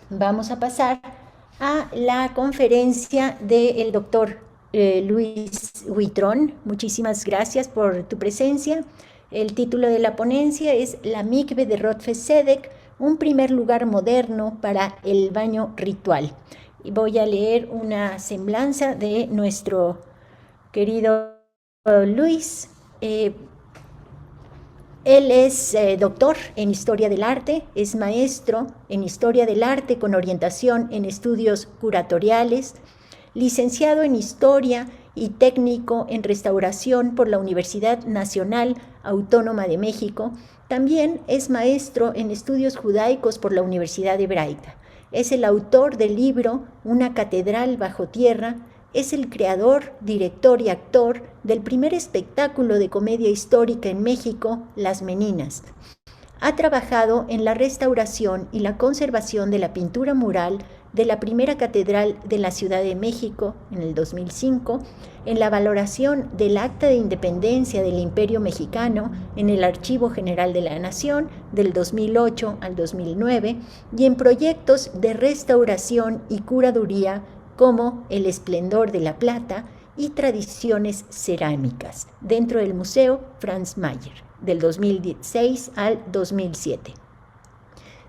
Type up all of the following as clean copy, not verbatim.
vamos a pasar a la conferencia del doctor Luis Huitrón. Muchísimas gracias por tu presencia. El título de la ponencia es La Mikve de Rotfe-Sedek, un primer lugar moderno para el baño ritual. Y voy a leer una semblanza de nuestro querido Luis. Él es doctor en Historia del Arte, es maestro en Historia del Arte con orientación en estudios curatoriales, licenciado en Historia y técnico en Restauración por la Universidad Nacional Autónoma de México. También es maestro en estudios judaicos por la Universidad Hebraica. Es el autor del libro Una catedral bajo tierra. Es el creador, director y actor del primer espectáculo de comedia histórica en México, Las Meninas. Ha trabajado en la restauración y la conservación de la pintura mural de la primera catedral de la Ciudad de México en el 2005, en la valoración del Acta de Independencia del Imperio Mexicano en el Archivo General de la Nación del 2008 al 2009 y en proyectos de restauración y curaduría como El Esplendor de la Plata y Tradiciones Cerámicas dentro del Museo Franz Mayer del 2006 al 2007.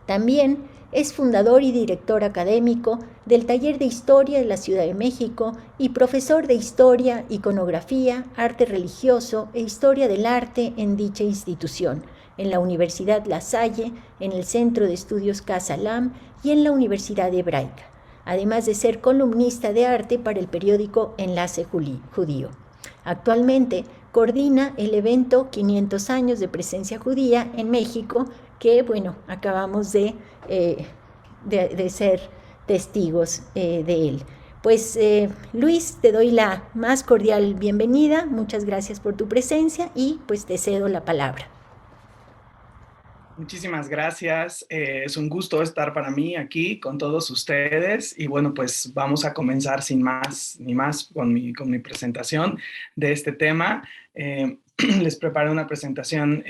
También es fundador y director académico del Taller de Historia de la Ciudad de México y profesor de Historia, Iconografía, Arte Religioso e Historia del Arte en dicha institución, en la Universidad La Salle, en el Centro de Estudios Casa Lam y en la Universidad Hebraica, además de ser columnista de arte para el periódico Enlace Judío. Actualmente coordina el evento 500 años de presencia judía en México, que, bueno, acabamos de ser testigos de él. Pues Luis, te doy la más cordial bienvenida, muchas gracias por tu presencia y pues te cedo la palabra. Muchísimas gracias. Es un gusto estar para mí aquí con todos ustedes y bueno, pues vamos a comenzar sin más ni más con mi presentación de este tema. Les preparé una presentación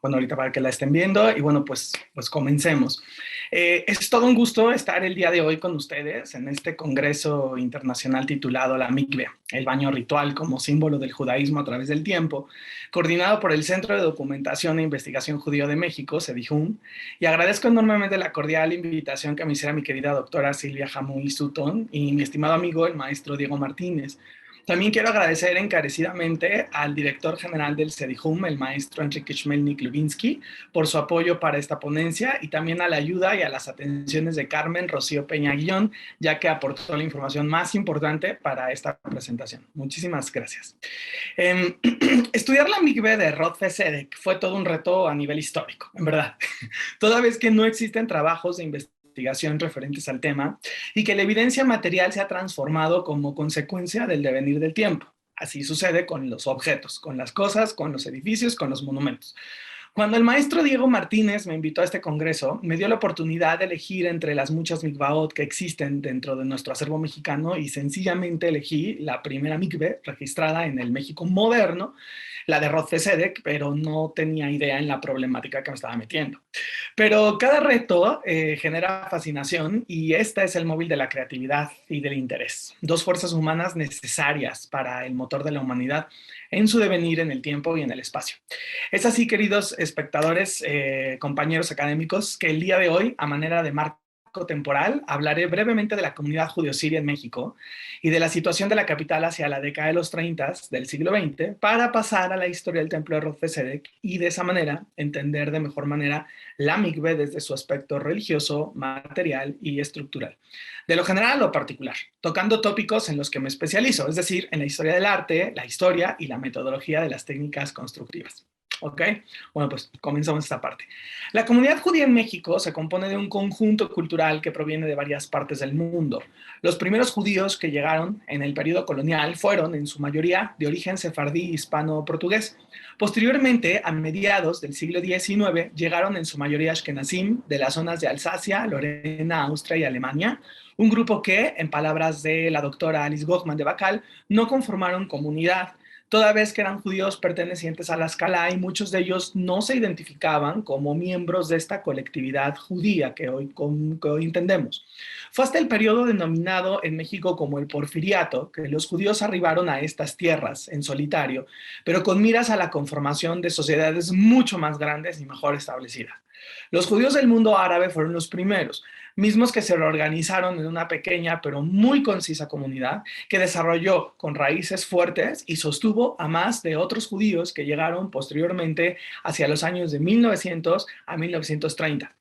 bueno, ahorita para que la estén viendo y bueno, pues comencemos. Es todo un gusto estar el día de hoy con ustedes en este congreso internacional titulado La Mikve, el baño ritual como símbolo del judaísmo a través del tiempo, coordinado por el Centro de Documentación e Investigación Judío de México, CEDIJUM, y agradezco enormemente la cordial invitación que me hiciera mi querida doctora Silvia Jamuy Sutton y mi estimado amigo el maestro Diego Martínez. También quiero agradecer encarecidamente al director general del CEDIJUM, el maestro Enrique Chmelnik-Lubinsky, por su apoyo para esta ponencia y también a la ayuda y a las atenciones de Carmen Rocío Peña Guillón, ya que aportó la información más importante para esta presentación. Muchísimas gracias. Estudiar la Mikve de Rotfe-Sedek fue todo un reto a nivel histórico, en verdad. Toda vez que no existen trabajos de investigación referentes al tema y que la evidencia material se ha transformado como consecuencia del devenir del tiempo. Así sucede con los objetos, con las cosas, con los edificios, con los monumentos. Cuando el maestro Diego Martínez me invitó a este congreso, me dio la oportunidad de elegir entre las muchas mikvaot que existen dentro de nuestro acervo mexicano y sencillamente elegí la primera mikve registrada en el México moderno, la de Rotfe-Sedek, pero no tenía idea en la problemática que me estaba metiendo. Pero cada reto genera fascinación y este es el móvil de la creatividad y del interés. Dos fuerzas humanas necesarias para el motor de la humanidad en su devenir en el tiempo y en el espacio. Es así, queridos espectadores, compañeros académicos, que el día de hoy, a manera de marco temporal, hablaré brevemente de la comunidad judío-siria en México y de la situación de la capital hacia la década de los 30 del siglo XX para pasar a la historia del templo de Rotfe-Sedek y de esa manera entender de mejor manera la mikve desde su aspecto religioso, material y estructural. De lo general a lo particular, tocando tópicos en los que me especializo, es decir, en la historia del arte, la historia y la metodología de las técnicas constructivas. ¿Ok? Bueno, pues comenzamos esta parte. La comunidad judía en México se compone de un conjunto cultural que proviene de varias partes del mundo. Los primeros judíos que llegaron en el periodo colonial fueron, en su mayoría, de origen sefardí hispano-portugués. Posteriormente, a mediados del siglo XIX, llegaron en su mayoría ashkenazim de las zonas de Alsacia, Lorena, Austria y Alemania, un grupo que, en palabras de la doctora Alice Gochman de Bacal, no conformaron comunidad. toda vez que eran judíos pertenecientes a la Escala y muchos de ellos no se identificaban como miembros de esta colectividad judía que hoy entendemos. Fue hasta el periodo denominado en México como el Porfiriato que los judíos arribaron a estas tierras en solitario, pero con miras a la conformación de sociedades mucho más grandes y mejor establecidas. Los judíos del mundo árabe fueron los primeros, mismos que se reorganizaron en una pequeña pero muy concisa comunidad que desarrolló con raíces fuertes y sostuvo a más de otros judíos que llegaron posteriormente hacia los años de 1900 a 1930.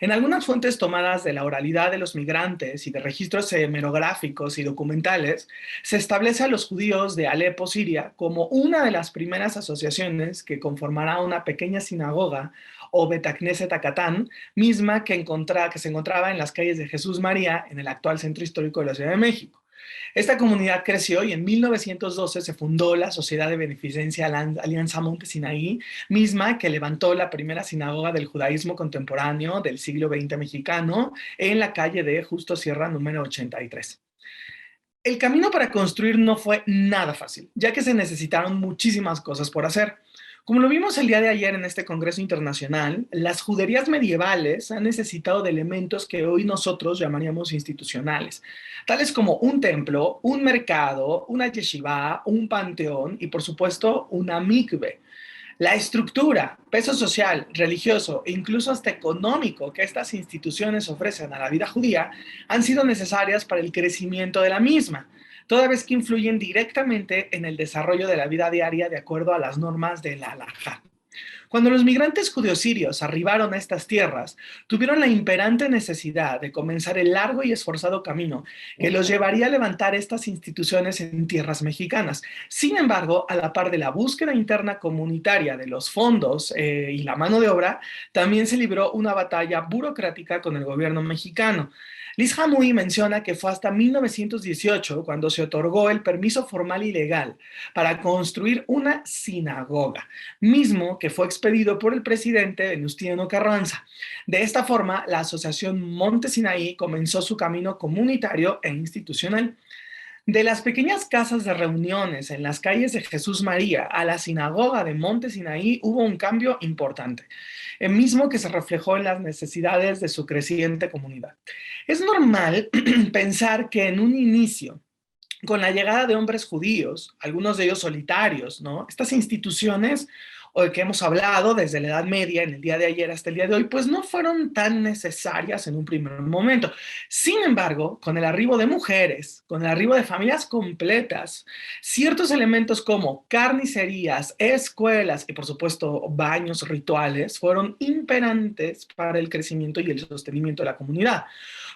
En algunas fuentes tomadas de la oralidad de los migrantes y de registros hemerográficos y documentales, se establece a los judíos de Alepo, Siria, como una de las primeras asociaciones que conformará una pequeña sinagoga o Betacneset Acatán, misma que se encontraba en las calles de Jesús María, en el actual centro histórico de la Ciudad de México. Esta comunidad creció y en 1912 se fundó la Sociedad de Beneficencia Alianza Monte Sinaí, misma que levantó la primera sinagoga del judaísmo contemporáneo del siglo XX mexicano en la calle de Justo Sierra número 83. El camino para construir no fue nada fácil, ya que se necesitaron muchísimas cosas por hacer. Como lo vimos el día de ayer en este Congreso Internacional, las juderías medievales han necesitado de elementos que hoy nosotros llamaríamos institucionales, tales como un templo, un mercado, una yeshiva, un panteón y por supuesto una mikve. La estructura, peso social, religioso e incluso hasta económico que estas instituciones ofrecen a la vida judía han sido necesarias para el crecimiento de la misma, toda vez que influyen directamente en el desarrollo de la vida diaria de acuerdo a las normas de la halajá. Cuando los migrantes judíos-sirios arribaron a estas tierras, tuvieron la imperante necesidad de comenzar el largo y esforzado camino que los llevaría a levantar estas instituciones en tierras mexicanas. Sin embargo, a la par de la búsqueda interna comunitaria de los fondos y la mano de obra, también se libró una batalla burocrática con el gobierno mexicano. Liz Hamui menciona que fue hasta 1918 cuando se otorgó el permiso formal y legal para construir una sinagoga, mismo que fue expedido por el presidente Venustiano Carranza. De esta forma, la Asociación Monte Sinaí comenzó su camino comunitario e institucional. De las pequeñas casas de reuniones en las calles de Jesús María a la sinagoga de Monte Sinaí hubo un cambio importante, el mismo que se reflejó en las necesidades de su creciente comunidad. Es normal pensar que en un inicio, con la llegada de hombres judíos, algunos de ellos solitarios, ¿no? Estas instituciones que hemos hablado desde la Edad Media, en el día de ayer hasta el día de hoy, pues no fueron tan necesarias en un primer momento. Sin embargo, con el arribo de mujeres, con el arribo de familias completas, ciertos elementos como carnicerías, escuelas y por supuesto baños rituales fueron imperantes para el crecimiento y el sostenimiento de la comunidad.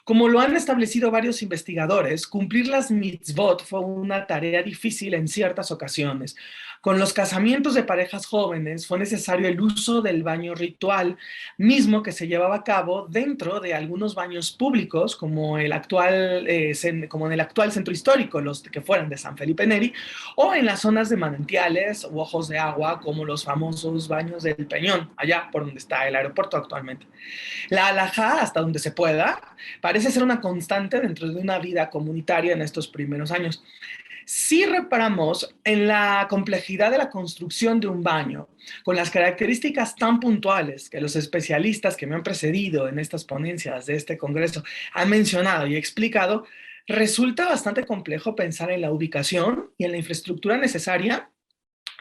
Como lo han establecido varios investigadores, cumplir las mitzvot fue una tarea difícil en ciertas ocasiones. Con los casamientos de parejas jóvenes fue necesario el uso del baño ritual, mismo que se llevaba a cabo dentro de algunos baños públicos, como en el actual centro histórico, los que fueran de San Felipe Neri, o en las zonas de manantiales u ojos de agua, como los famosos baños del Peñón, allá por donde está el aeropuerto actualmente. La halajá, hasta donde se pueda, parece ser una constante dentro de una vida comunitaria en estos primeros años. Si reparamos en la complejidad de la construcción de un baño, con las características tan puntuales que los especialistas que me han precedido en estas ponencias de este congreso han mencionado y explicado, resulta bastante complejo pensar en la ubicación y en la infraestructura necesaria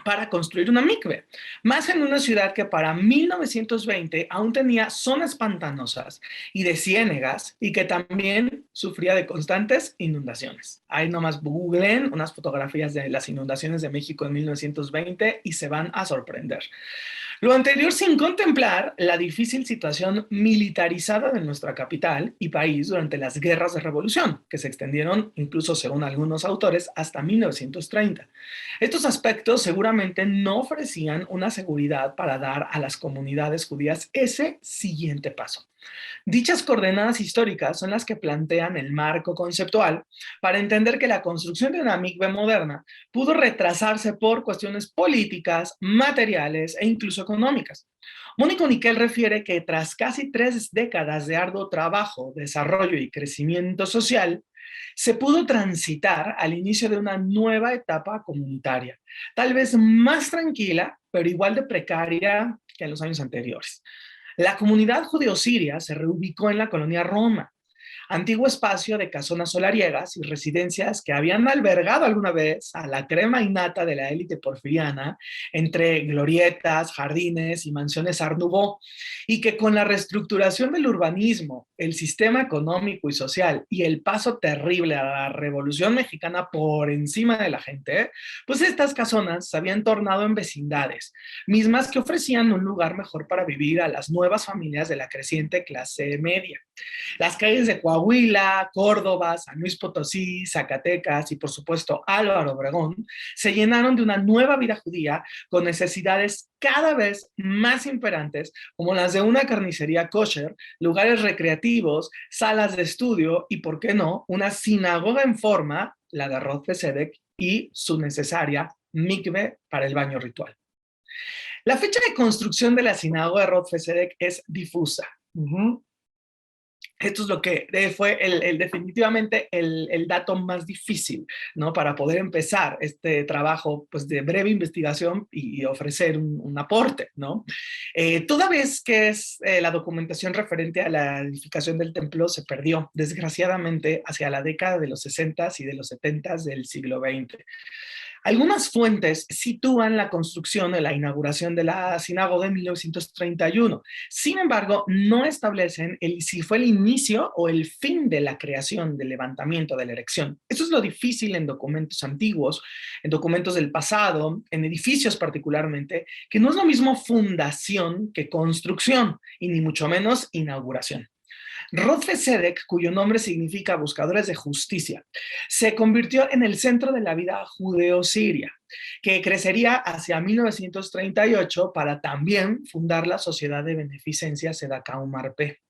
para construir una mikve, más en una ciudad que para 1920 aún tenía zonas pantanosas y de ciénegas y que también sufría de constantes inundaciones. Ahí nomás googleen unas fotografías de las inundaciones de México en 1920 y se van a sorprender. Lo anterior sin contemplar la difícil situación militarizada de nuestra capital y país durante las guerras de revolución, que se extendieron incluso, según algunos autores, hasta 1930. Estos aspectos seguramente no ofrecían una seguridad para dar a las comunidades judías ese siguiente paso. Dichas coordenadas históricas son las que plantean el marco conceptual para entender que la construcción de una mikve moderna pudo retrasarse por cuestiones políticas, materiales e incluso económicas. Mónica Uniquel refiere que tras casi 3 décadas de arduo trabajo, desarrollo y crecimiento social, se pudo transitar al inicio de una nueva etapa comunitaria, tal vez más tranquila, pero igual de precaria que en los años anteriores. La comunidad judeo-siria se reubicó en la colonia Roma, antiguo espacio de casonas solariegas y residencias que habían albergado alguna vez a la crema innata de la élite porfiriana entre glorietas, jardines y mansiones Art Nouveau, y que con la reestructuración del urbanismo, el sistema económico y social y el paso terrible a la Revolución Mexicana por encima de la gente, pues estas casonas se habían tornado en vecindades, mismas que ofrecían un lugar mejor para vivir a las nuevas familias de la creciente clase media. Las calles de Coahuila, Córdoba, San Luis Potosí, Zacatecas y por supuesto Álvaro Obregón se llenaron de una nueva vida judía con necesidades cada vez más imperantes como las de una carnicería kosher, lugares recreativos, salas de estudio y, por qué no, una sinagoga en forma, la de Rod Tzedek, y su necesaria mikve para el baño ritual. La fecha de construcción de la sinagoga de Rod Tzedek es difusa. Esto es lo que fue definitivamente el dato más difícil, ¿no? Para poder empezar este trabajo pues, de breve investigación y ofrecer un aporte, ¿no? Toda vez que la documentación referente a la edificación del templo se perdió, desgraciadamente, hacia la década de los 60s y de los 70s del siglo XX. Algunas fuentes sitúan la construcción de la inauguración de la sinagoga en 1931. Sin embargo, no establecen si fue el inicio o el fin de la creación del levantamiento de la erección. Eso es lo difícil en documentos antiguos, en documentos del pasado, en edificios particularmente, que no es lo mismo fundación que construcción, y ni mucho menos inauguración. Rod Tzedek, cuyo nombre significa buscadores de justicia, se convirtió en el centro de la vida judeo-siria, que crecería hacia 1938 para también fundar la Sociedad de Beneficencia Tzedakah Umarpé.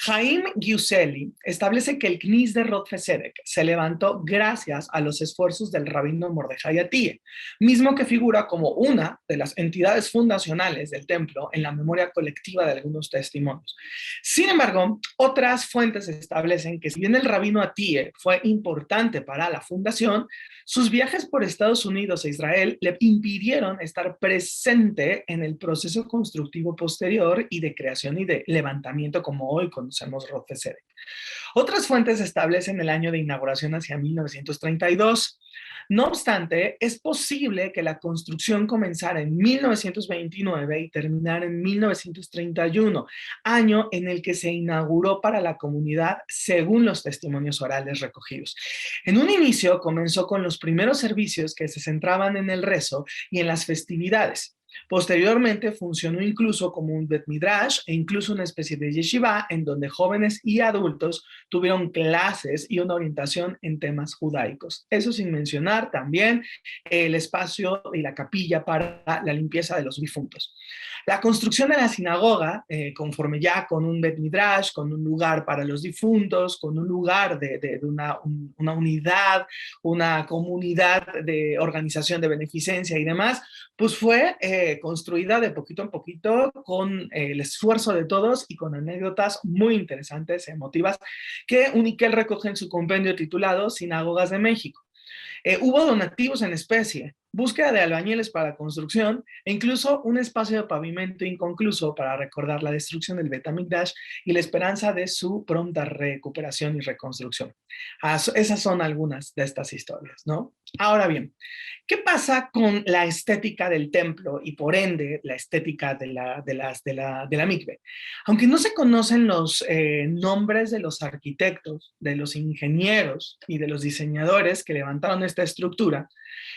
Haim Giuseli establece que el Knis de Rod Tzedek se levantó gracias a los esfuerzos del rabino Mordejai Atiye, mismo que figura como una de las entidades fundacionales del templo en la memoria colectiva de algunos testimonios. Sin embargo, otras fuentes establecen que si bien el rabino Atiye fue importante para la fundación, sus viajes por Estados Unidos e Israel le impidieron estar presente en el proceso constructivo posterior y de creación y de levantamiento como hoy conocemos Rod Tzedek. Otras fuentes establecen el año de inauguración hacia 1932. No obstante, es posible que la construcción comenzara en 1929 y terminara en 1931, año en el que se inauguró para la comunidad según los testimonios orales recogidos. En un inicio comenzó con los primeros servicios que se centraban en el rezo y en las festividades. Posteriormente funcionó incluso como un Bet Midrash e incluso una especie de yeshiva en donde jóvenes y adultos tuvieron clases y una orientación en temas judaicos. Eso sin mencionar también el espacio y la capilla para la limpieza de los difuntos. La construcción de la sinagoga, conforme ya con un Bet Midrash, con un lugar para los difuntos, con un lugar de una unidad, una comunidad de organización de beneficencia y demás, pues fue construida de poquito en poquito con el esfuerzo de todos y con anécdotas muy interesantes, emotivas, que Uniquel recoge en su compendio titulado Sinagogas de México. Hubo donativos en especie, búsqueda de albañiles para la construcción e incluso un espacio de pavimento inconcluso para recordar la destrucción del Bet HaMikdash y la esperanza de su pronta recuperación y reconstrucción. Esas son algunas de estas historias, ¿no? Ahora bien, ¿qué pasa con la estética del templo y por ende la estética de la mikve? Aunque no se conocen los nombres de los arquitectos, de los ingenieros y de los diseñadores que levantaron esta estructura,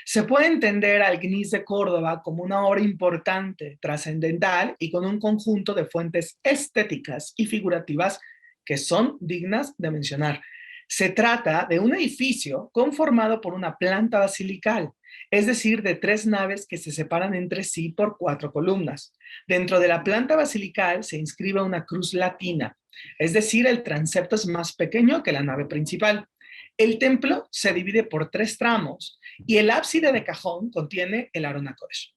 se puede entender al Knis de Córdoba como una obra importante, trascendental y con un conjunto de fuentes estéticas y figurativas que son dignas de mencionar. Se trata de un edificio conformado por una planta basilical, es decir, de 3 naves que se separan entre sí por 4 columnas. Dentro de la planta basilical se inscribe una cruz latina, es decir, el transepto es más pequeño que la nave principal. El templo se divide por 3 tramos y el ábside de cajón contiene el Aron HaKodesh.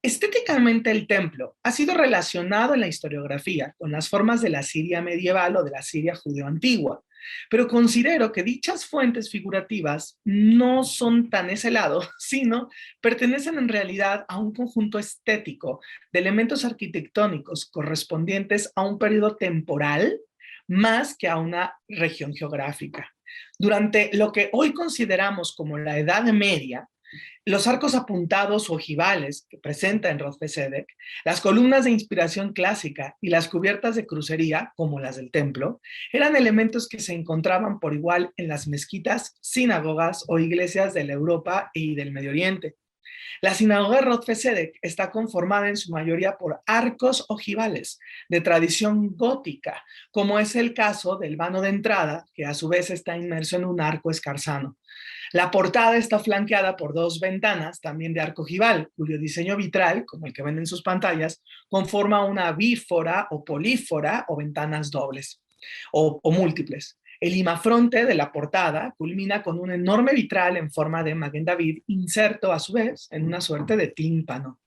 Estéticamente el templo ha sido relacionado en la historiografía con las formas de la Siria medieval o de la Siria judeo-antigua. Pero considero que dichas fuentes figurativas no son tan ese lado, sino pertenecen en realidad a un conjunto estético de elementos arquitectónicos correspondientes a un periodo temporal más que a una región geográfica. Durante lo que hoy consideramos como la Edad Media, los arcos apuntados o ojivales que presenta en Rodfesedec, las columnas de inspiración clásica y las cubiertas de crucería, como las del templo, eran elementos que se encontraban por igual en las mezquitas, sinagogas o iglesias de la Europa y del Medio Oriente. La sinagoga de Rodfesedec está conformada en su mayoría por arcos ojivales de tradición gótica, como es el caso del vano de entrada, que a su vez está inmerso en un arco escarzano. La portada está flanqueada por dos ventanas, también de arco ojival, cuyo diseño vitral, como el que ven en sus pantallas, conforma una bífora o polífora o ventanas dobles o múltiples. El imafronte de la portada culmina con un enorme vitral en forma de Maguen David, inserto a su vez en una suerte de tímpano.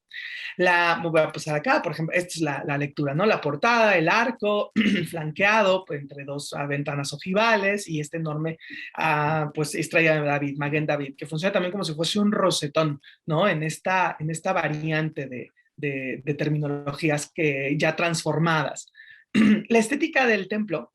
Voy a pasar acá, por ejemplo, esta es la lectura, ¿no? La portada, el arco flanqueado pues, entre dos ventanas ojivales y este enorme, pues, estrella de David, Maguen David, que funciona también como si fuese un rosetón, ¿no? En esta variante de terminologías que ya transformadas. La estética del templo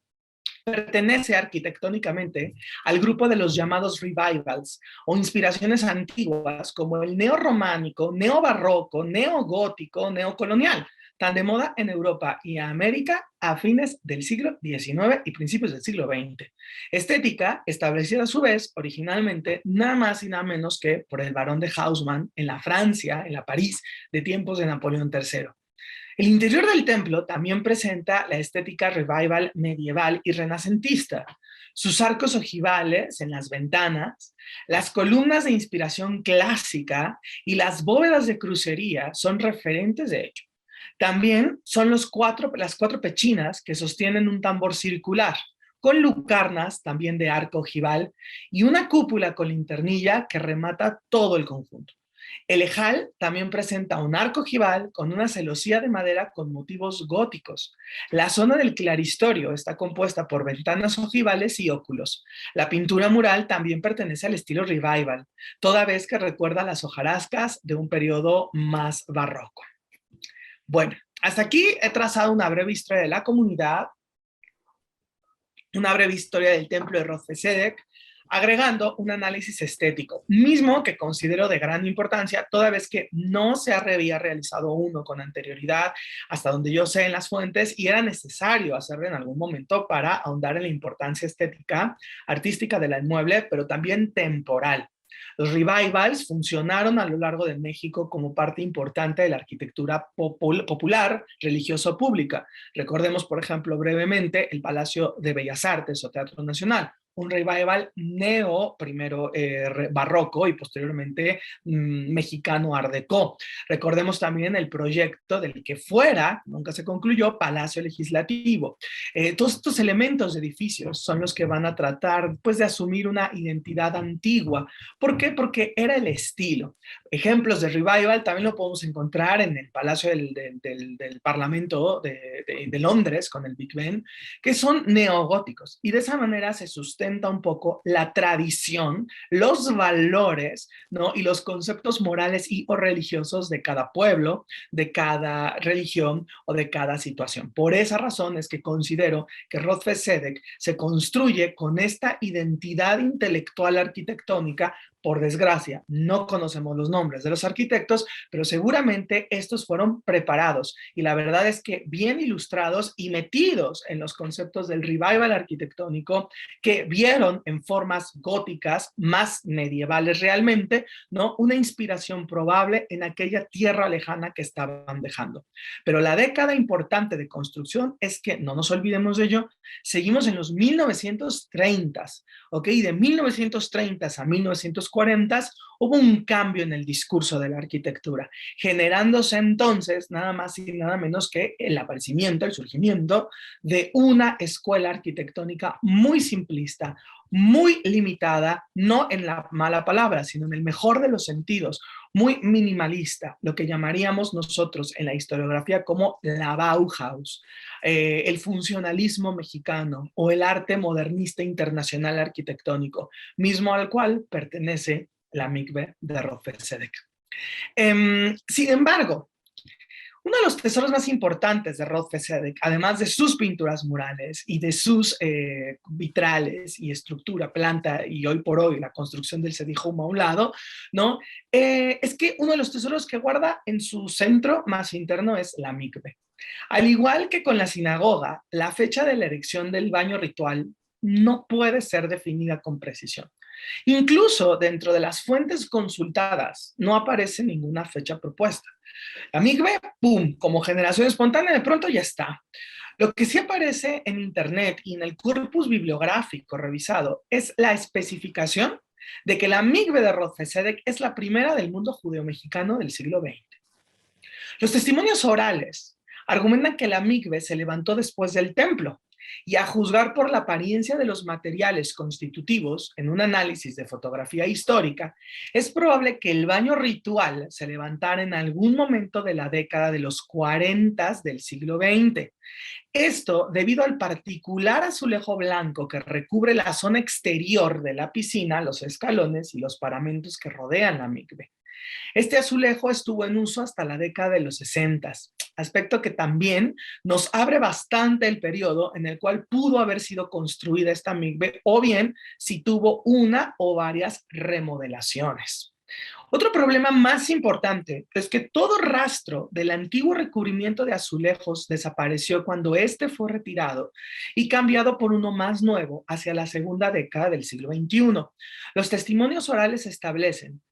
pertenece arquitectónicamente al grupo de los llamados revivals o inspiraciones antiguas como el neorrománico, neobarroco, neogótico, neocolonial, tan de moda en Europa y América a fines del siglo XIX y principios del siglo XX. Estética establecida a su vez originalmente nada más y nada menos que por el barón de Haussmann en la Francia, en la París de tiempos de Napoleón III. El interior del templo también presenta la estética revival medieval y renacentista. Sus arcos ojivales en las ventanas, las columnas de inspiración clásica y las bóvedas de crucería son referentes de ello. También son las cuatro pechinas que sostienen un tambor circular, con lucarnas también de arco ojival y una cúpula con linternilla que remata todo el conjunto. El ejal también presenta un arco ojival con una celosía de madera con motivos góticos. La zona del claristorio está compuesta por ventanas ojivales y óculos. La pintura mural también pertenece al estilo revival, toda vez que recuerda las hojarascas de un periodo más barroco. Bueno, hasta aquí he trazado una breve historia de la comunidad, una breve historia del templo de Rodfesedec, agregando un análisis estético, mismo que considero de gran importancia, toda vez que no se había realizado uno con anterioridad, hasta donde yo sé en las fuentes, y era necesario hacerlo en algún momento para ahondar en la importancia estética, artística del inmueble, pero también temporal. Los revivals funcionaron a lo largo de México como parte importante de la arquitectura popular, religioso-pública. Recordemos, por ejemplo, brevemente, el Palacio de Bellas Artes o Teatro Nacional, un revival primero barroco y posteriormente mexicano art déco. Recordemos también el proyecto del que fuera, nunca se concluyó, Palacio Legislativo. Todos estos elementos de edificios son los que van a tratar pues, de asumir una identidad antigua. ¿Por qué? Porque era el estilo. Ejemplos de revival también lo podemos encontrar en el Palacio del Parlamento de Londres con el Big Ben, que son neogóticos y de esa manera se sustenta un poco la tradición, los valores, ¿no? Y los conceptos morales y o religiosos de cada pueblo, de cada religión o de cada situación. Por esa razón es que considero que Rodfesedec se construye con esta identidad intelectual arquitectónica. Por desgracia, no conocemos los nombres de los arquitectos, pero seguramente estos fueron preparados y la verdad es que bien ilustrados y metidos en los conceptos del revival arquitectónico que vieron en formas góticas más medievales realmente, ¿no? Una inspiración probable en aquella tierra lejana que estaban dejando. Pero la década importante de construcción es que, no nos olvidemos de ello, seguimos en los 1930s, ¿ok? De 1930 a 1940 hubo un cambio en el discurso de la arquitectura, generándose entonces nada más y nada menos que el aparecimiento, el surgimiento de una escuela arquitectónica muy simplista, muy limitada, no en la mala palabra, sino en el mejor de los sentidos, muy minimalista, lo que llamaríamos nosotros en la historiografía como la Bauhaus, el funcionalismo mexicano o el arte modernista internacional arquitectónico, mismo al cual pertenece la mikve de Rodfezedek. Sin embargo, uno de los tesoros más importantes de Rodfezedek, además de sus pinturas murales y de sus vitrales y estructura, planta y hoy por hoy la construcción del Sedijum a un lado, ¿no? Es que uno de los tesoros que guarda en su centro más interno es la mikve. Al igual que con la sinagoga, la fecha de la erección del baño ritual no puede ser definida con precisión. Incluso dentro de las fuentes consultadas no aparece ninguna fecha propuesta. La mikve, ¡pum!, como generación espontánea, de pronto ya está. Lo que sí aparece en internet y en el corpus bibliográfico revisado es la especificación de que la mikve de Rodfezedek es la primera del mundo judeo-mexicano del siglo XX. Los testimonios orales argumentan que la mikve se levantó después del templo, y a juzgar por la apariencia de los materiales constitutivos en un análisis de fotografía histórica, es probable que el baño ritual se levantara en algún momento de la década de los 40 del siglo XX. Esto debido al particular azulejo blanco que recubre la zona exterior de la piscina, los escalones y los paramentos que rodean la mikve. Este azulejo estuvo en uso hasta la década de los 60, aspecto que también nos abre bastante el periodo en el cual pudo haber sido construida esta mikve, o bien si tuvo una o varias remodelaciones. Otro problema más importante es que todo rastro del antiguo recubrimiento de azulejos desapareció cuando este fue retirado y cambiado por uno más nuevo hacia la segunda década del siglo XXI. Los testimonios orales establecen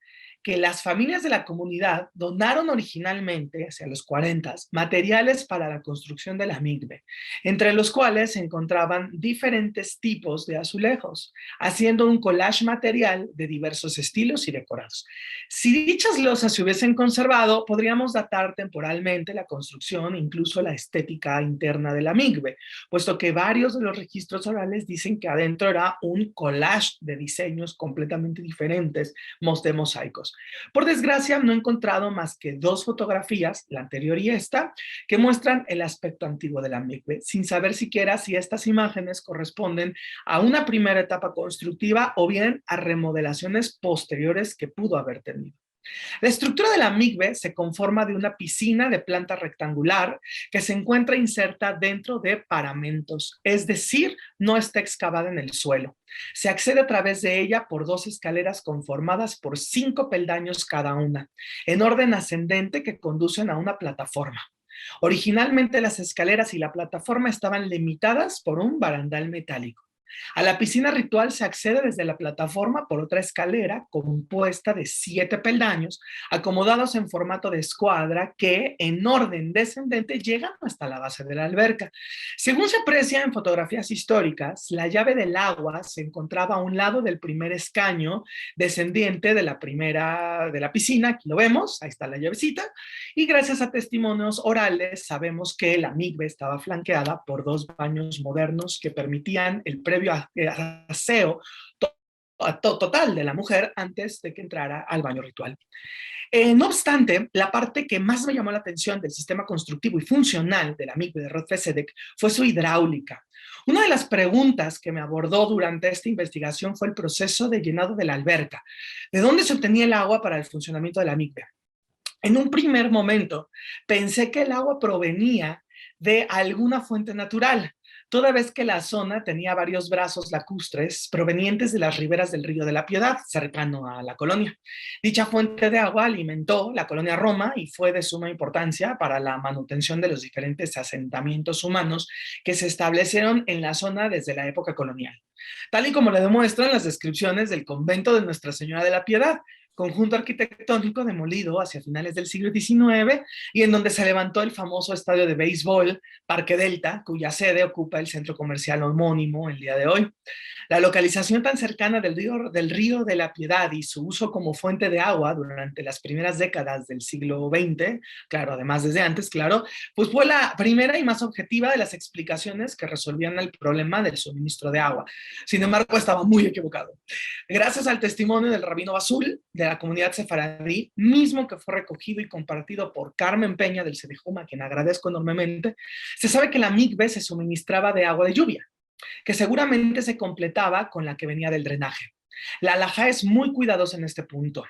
que las familias de la comunidad donaron originalmente, hacia los 40, materiales para la construcción de la mikve, entre los cuales se encontraban diferentes tipos de azulejos, haciendo un collage material de diversos estilos y decorados. Si dichas losas se hubiesen conservado, podríamos datar temporalmente la construcción, incluso la estética interna de la mikve, puesto que varios de los registros orales dicen que adentro era un collage de diseños completamente diferentes, de mosaicos. Por desgracia, no he encontrado más que 2 fotografías, la anterior y esta, que muestran el aspecto antiguo de la mikve, sin saber siquiera si estas imágenes corresponden a una primera etapa constructiva o bien a remodelaciones posteriores que pudo haber tenido. La estructura de la mikve se conforma de una piscina de planta rectangular que se encuentra inserta dentro de paramentos, es decir, no está excavada en el suelo. Se accede a través de ella por 2 escaleras conformadas por 5 peldaños cada una, en orden ascendente que conducen a una plataforma. Originalmente las escaleras y la plataforma estaban limitadas por un barandal metálico. A la piscina ritual se accede desde la plataforma por otra escalera compuesta de 7 peldaños acomodados en formato de escuadra que en orden descendente llegan hasta la base de la alberca. Según se aprecia en fotografías históricas, la llave del agua se encontraba a un lado del primer escaño descendiente de la piscina, aquí lo vemos, ahí está la llavecita, y gracias a testimonios orales sabemos que la mikve estaba flanqueada por 2 baños modernos que permitían el previo aseo total de la mujer antes de que entrara al baño ritual. No obstante, la parte que más me llamó la atención del sistema constructivo y funcional de la mikve de Rodfezedek fue su hidráulica. Una de las preguntas que me abordó durante esta investigación fue el proceso de llenado de la alberca. ¿De dónde se obtenía el agua para el funcionamiento de la mikve? En un primer momento pensé que el agua provenía de alguna fuente natural, toda vez que la zona tenía varios brazos lacustres provenientes de las riberas del río de la Piedad, cercano a la colonia. Dicha fuente de agua alimentó la colonia Roma y fue de suma importancia para la manutención de los diferentes asentamientos humanos que se establecieron en la zona desde la época colonial, tal y como le demuestran las descripciones del convento de Nuestra Señora de la Piedad, conjunto arquitectónico demolido hacia finales del siglo XIX y en donde se levantó el famoso estadio de béisbol Parque Delta, cuya sede ocupa el centro comercial homónimo el día de hoy. La localización tan cercana del río de la Piedad y su uso como fuente de agua durante las primeras décadas del siglo XX, claro, además desde antes, claro, pues fue la primera y más objetiva de las explicaciones que resolvían el problema del suministro de agua. Sin embargo, estaba muy equivocado. Gracias al testimonio del rabino Basul, de la comunidad sefaradí, mismo que fue recogido y compartido por Carmen Peña del Sedejum, a quien agradezco enormemente, se sabe que la mikve se suministraba de agua de lluvia, que seguramente se completaba con la que venía del drenaje. La halajá es muy cuidadosa en este punto.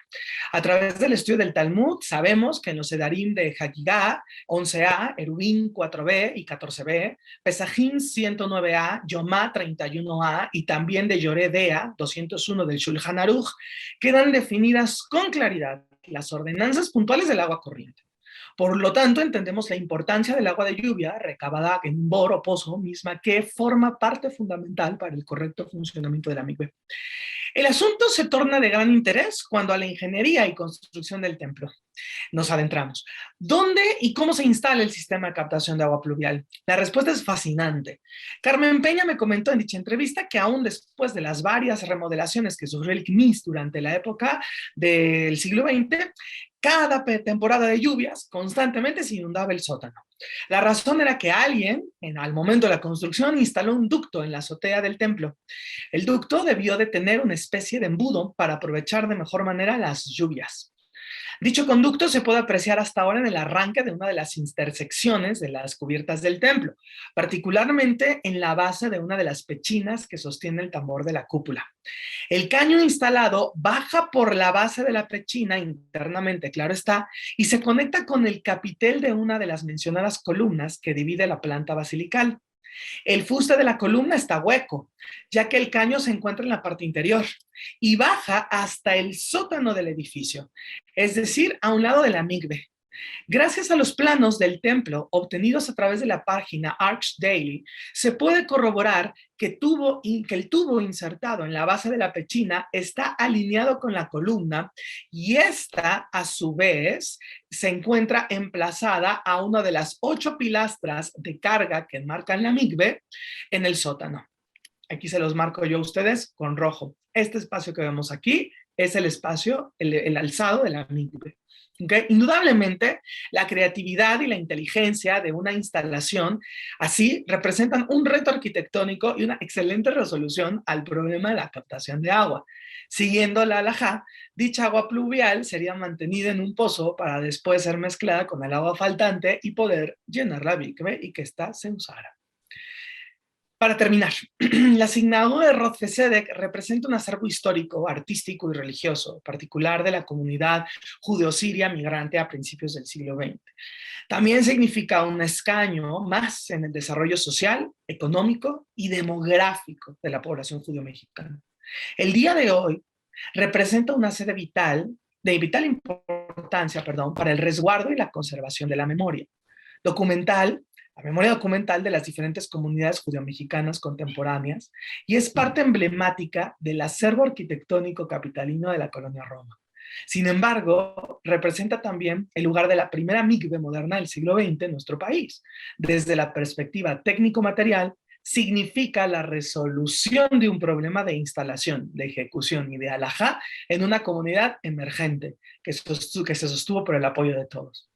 A través del estudio del Talmud sabemos que en los Sedarim de Hagigá 11a, Erubín 4b y 14b, Pesajim 109a, Yomá 31a y también de Yoredea 201 del Shulchan Aruch quedan definidas con claridad las ordenanzas puntuales del agua corriente. Por lo tanto, entendemos la importancia del agua de lluvia recabada en un bor o pozo, misma que forma parte fundamental para el correcto funcionamiento de la mikve. El asunto se torna de gran interés cuando a la ingeniería y construcción del templo nos adentramos. ¿Dónde y cómo se instala el sistema de captación de agua pluvial? La respuesta es fascinante. Carmen Peña me comentó en dicha entrevista que aún después de las varias remodelaciones que sufrió el CNIS durante la época del siglo XX, cada temporada de lluvias constantemente se inundaba el sótano. La razón era que alguien, al momento de la construcción, instaló un ducto en la azotea del templo. El ducto debió de tener una especie de embudo para aprovechar de mejor manera las lluvias. Dicho conducto se puede apreciar hasta ahora en el arranque de una de las intersecciones de las cubiertas del templo, particularmente en la base de una de las pechinas que sostiene el tambor de la cúpula. El caño instalado baja por la base de la pechina internamente, claro está, y se conecta con el capitel de una de las mencionadas columnas que divide la planta basilical. El fuste de la columna está hueco, ya que el caño se encuentra en la parte interior y baja hasta el sótano del edificio, es decir, a un lado de la mikve. Gracias a los planos del templo obtenidos a través de la página Arch Daily, se puede corroborar que el tubo insertado en la base de la pechina está alineado con la columna y esta, a su vez, se encuentra emplazada a una de las 8 pilastras de carga que enmarcan la mikve en el sótano. Aquí se los marco yo a ustedes con rojo. Este espacio que vemos aquí es el espacio, el alzado de la mikve. ¿Okay? Indudablemente, la creatividad y la inteligencia de una instalación así representan un reto arquitectónico y una excelente resolución al problema de la captación de agua. Siguiendo la halajá, dicha agua pluvial sería mantenida en un pozo para después ser mezclada con el agua faltante y poder llenar la mikve y que ésta se usara. Para terminar, la sinagoga de Rodfesedek representa un acervo histórico, artístico y religioso, particular de la comunidad judeo-siria migrante a principios del siglo XX. También significa un escaño más en el desarrollo social, económico y demográfico de la población judío-mexicana. El día de hoy representa una sede de vital importancia, para el resguardo y la conservación de la memoria documental de las diferentes comunidades judeo-mexicanas contemporáneas y es parte emblemática del acervo arquitectónico capitalino de la colonia Roma. Sin embargo, representa también el lugar de la primera mikve moderna del siglo XX en nuestro país. Desde la perspectiva técnico-material, significa la resolución de un problema de instalación, de ejecución y de halajá en una comunidad emergente que se sostuvo por el apoyo de todos.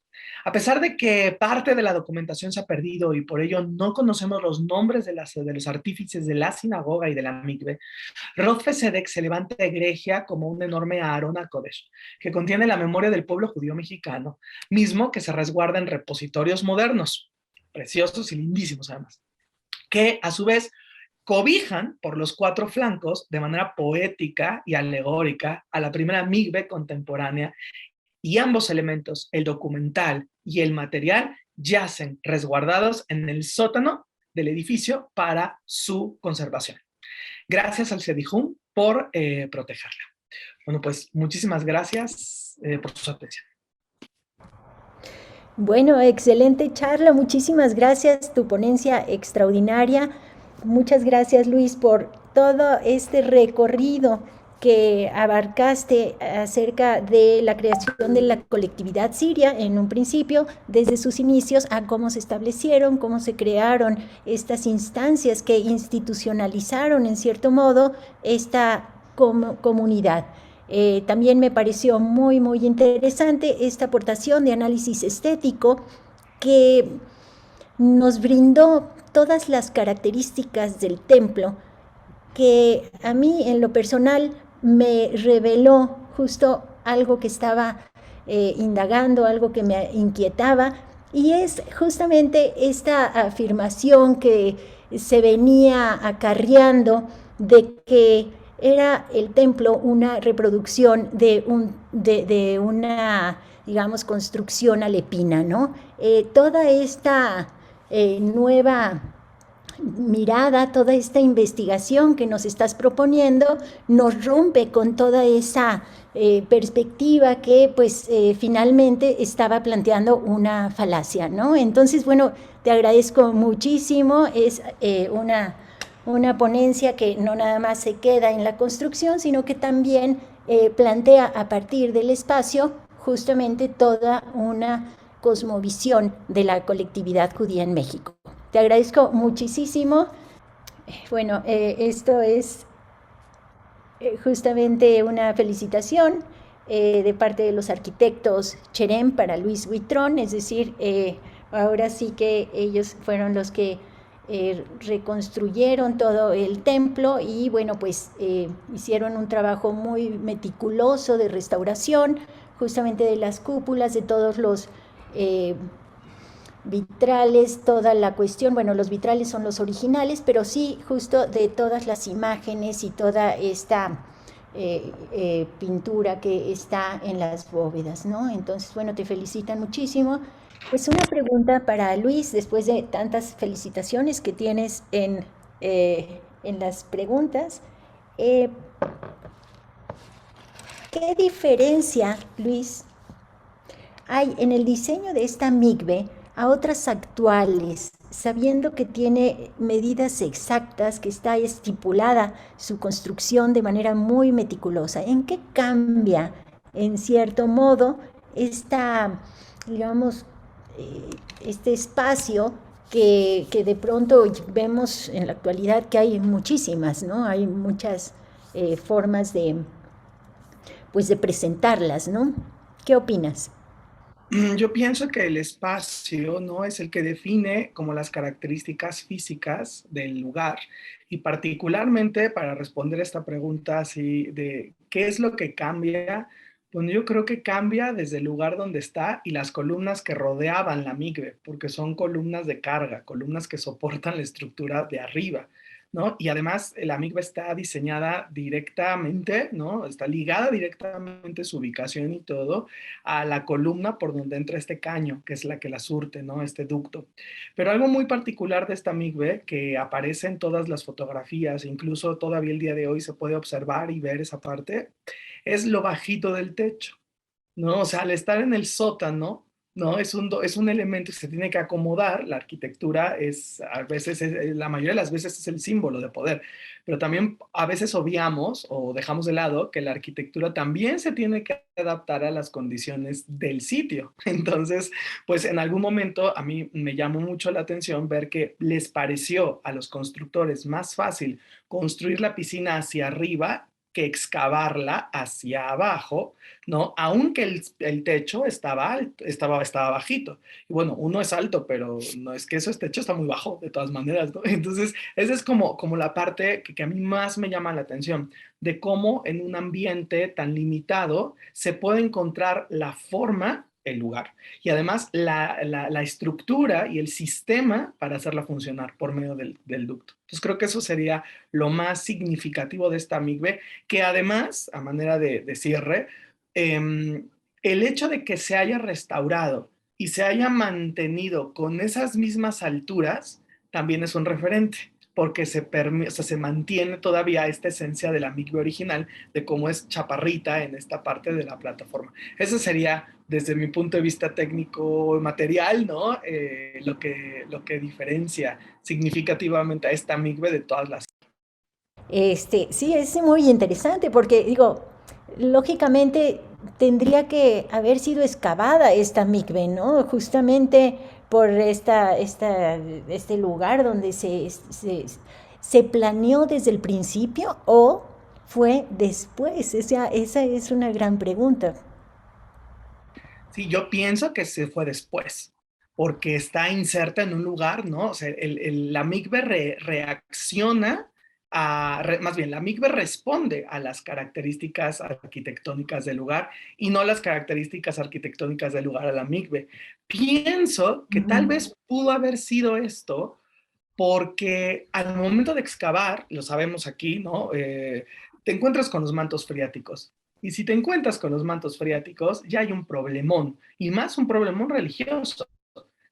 A pesar de que parte de la documentación se ha perdido y por ello no conocemos los nombres de los artífices de la sinagoga y de la mikve, Rodfesedek se levanta egregia como un enorme Aarón HaKodesh, que contiene la memoria del pueblo judío mexicano, mismo que se resguarda en repositorios modernos, preciosos y lindísimos además, que a su vez cobijan por los 4 flancos de manera poética y alegórica a la primera mikve contemporánea. Y ambos elementos, el documental y el material, yacen resguardados en el sótano del edificio para su conservación. Gracias al Sedijum por protegerla. Bueno, pues muchísimas gracias por su atención. Bueno, excelente charla, muchísimas gracias, tu ponencia extraordinaria. Muchas gracias, Luis, por todo este recorrido que abarcaste acerca de la creación de la colectividad siria en un principio, desde sus inicios, a cómo se establecieron, cómo se crearon estas instancias que institucionalizaron en cierto modo esta comunidad. También me pareció muy, muy interesante esta aportación de análisis estético que nos brindó todas las características del templo, que a mí en lo personal me reveló justo algo que estaba indagando, algo que me inquietaba, y es justamente esta afirmación que se venía acarreando de que era el templo una reproducción de una, digamos, construcción alepina, ¿no? Toda esta nueva mirada, toda esta investigación que nos estás proponiendo nos rompe con toda esa perspectiva que pues finalmente estaba planteando una falacia, ¿no? Entonces, bueno, te agradezco muchísimo, es una ponencia que no nada más se queda en la construcción, sino que también plantea a partir del espacio justamente toda una cosmovisión de la colectividad judía en México. Te agradezco muchísimo. Bueno, esto es justamente una felicitación de parte de los arquitectos Cherem para Luis Huitrón, es decir, ahora sí que ellos fueron los que reconstruyeron todo el templo y bueno, pues hicieron un trabajo muy meticuloso de restauración, justamente de las cúpulas, de todos los vitrales, toda la cuestión, bueno, los vitrales son los originales, pero sí justo de todas las imágenes y toda esta pintura que está en las bóvedas, ¿no? Entonces, bueno, te felicitan muchísimo. Pues una pregunta para Luis, después de tantas felicitaciones que tienes en las preguntas. ¿Qué diferencia, Luis, hay en el diseño de esta migbe a otras actuales, sabiendo que tiene medidas exactas, que está estipulada su construcción de manera muy meticulosa? ¿En qué cambia, en cierto modo, esta, digamos, este espacio que de pronto vemos en la actualidad que hay muchísimas, ¿no? Hay muchas formas pues de presentarlas, ¿no? ¿Qué opinas? Yo pienso que el espacio, ¿no?, es el que define como las características físicas del lugar, y particularmente para responder esta pregunta así de qué es lo que cambia, bueno, yo creo que cambia desde el lugar donde está y las columnas que rodeaban la migbe, porque son columnas de carga, columnas que soportan la estructura de arriba, ¿no? Y además la migbe está diseñada directamente, ¿no? Está ligada directamente su ubicación y todo a la columna por donde entra este caño, que es la que la surte, ¿no? Este ducto. Pero algo muy particular de esta migbe, que aparece en todas las fotografías, incluso todavía el día de hoy se puede observar y ver esa parte, es lo bajito del techo, ¿no? O sea, al estar en el sótano, ¿no? Es un elemento que se tiene que acomodar. La arquitectura es, a veces, la mayoría de las veces es el símbolo de poder, pero también a veces obviamos o dejamos de lado que la arquitectura también se tiene que adaptar a las condiciones del sitio. Entonces, pues en algún momento a mí me llamó mucho la atención ver que les pareció a los constructores más fácil construir la piscina hacia arriba que excavarla hacia abajo, ¿no? Aunque el techo estaba alto, estaba bajito. Y bueno, uno es alto, pero no es que eso, este techo está muy bajo, de todas maneras, ¿no? Entonces, esa es como la parte que a mí más me llama la atención, de cómo en un ambiente tan limitado se puede encontrar la forma, el lugar, y además la estructura y el sistema para hacerla funcionar por medio del ducto. Entonces creo que eso sería lo más significativo de esta migbe, que además, a manera de cierre, el hecho de que se haya restaurado y se haya mantenido con esas mismas alturas también es un referente, porque o sea, se mantiene todavía esta esencia de la migbe original, de cómo es chaparrita en esta parte de la plataforma. Eso sería, desde mi punto de vista técnico material, ¿no? Lo que diferencia significativamente a esta migbe de todas las. Sí, es muy interesante porque, digo, lógicamente tendría que haber sido excavada esta micve, ¿no? Justamente por este lugar donde se planeó desde el principio o fue después. Esa es una gran pregunta. Sí, yo pienso que se fue después, porque está inserta en un lugar, ¿no? O sea, la migbe reacciona más bien, la migbe responde a las características arquitectónicas del lugar y no las características arquitectónicas del lugar a la migbe. Pienso que tal Ujú. vez pudo haber sido esto porque al momento de excavar, lo sabemos aquí, ¿no? Te encuentras con los mantos freáticos. Y si te encuentras con los mantos freáticos, ya hay un problemón, y más un problemón religioso.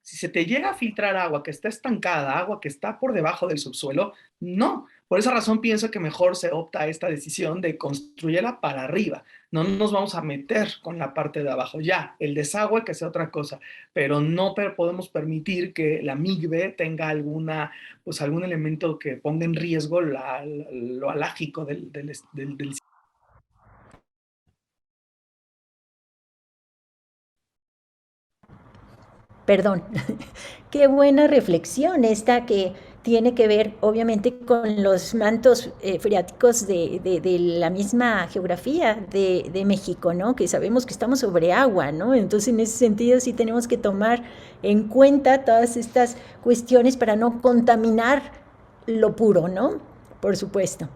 Si se te llega a filtrar agua que está estancada, agua que está por debajo del subsuelo, no. Por esa razón pienso que mejor se opta a esta decisión de construirla para arriba. No nos vamos a meter con la parte de abajo. Ya, el desagüe que sea otra cosa, pero no podemos permitir que la migbe tenga pues algún elemento que ponga en riesgo lo alágico del. Perdón. Qué buena reflexión esta que tiene que ver obviamente con los mantos freáticos de la misma geografía de México, ¿no? Que sabemos que estamos sobre agua, ¿no? Entonces en ese sentido sí tenemos que tomar en cuenta todas estas cuestiones para no contaminar lo puro, ¿no? Por supuesto.